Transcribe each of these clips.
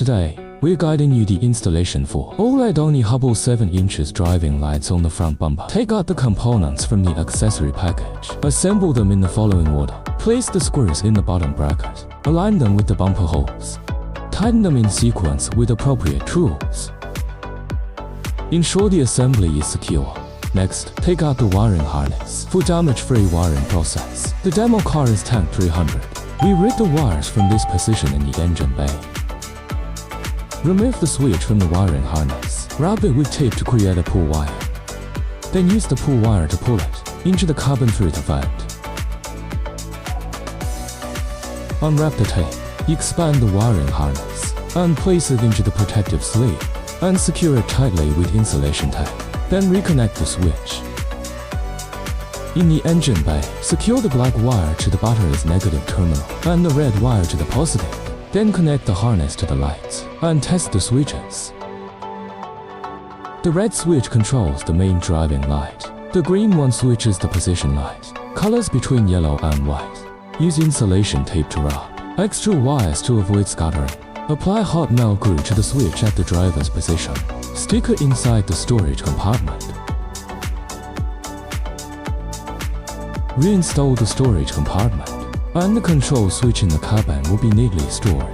Today, we're guiding you the installation for OLED-only Hubble 7 inches driving lights on the front bumper. Take out the components from the accessory package. Assemble them in the following order. Place the screws in the bottom bracket. Align them with the bumper holes. Tighten them in sequence with appropriate tools. Ensure the assembly is secure. Next, take out the wiring harness for damage-free wiring process. The demo car is Tank 300. We rig the wires from this position in the engine bay. Remove the switch from the wiring harness. Wrap it with tape to create a pull wire. Then use the pull wire to pull it into the carbon filter vent. Unwrap the tape. Expand the wiring harness and place it into the protective sleeve and secure it tightly with insulation tape. Then reconnect the switch. In the engine bay, secure the black wire to the battery's negative terminal and the red wire to the positive. Then connect the harness to the lights and test the switches. The red switch controls the main driving light. The green one switches the position light. Colors between yellow and white. Use insulation tape to wrap extra wires to avoid scattering. Apply hot melt glue to the switch at the driver's position. Stick it inside the storage compartment. Reinstall the storage compartment, and the control switch in the cabin will be neatly stored.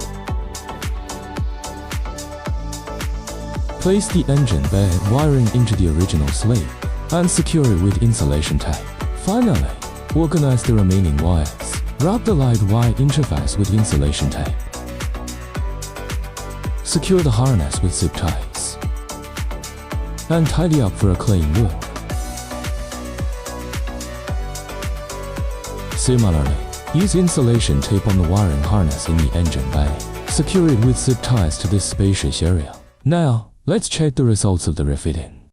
Place the engine bay wiring into the original sleeve and secure it with insulation tape. Finally, organize the remaining wires. Wrap the light wire interface with insulation tape. Secure the harness with zip ties and tidy up for a clean look. Similarly, use insulation tape on the wiring harness in the engine bay. Secure it with zip ties to this spacious area. Now, let's check the results of the refitting.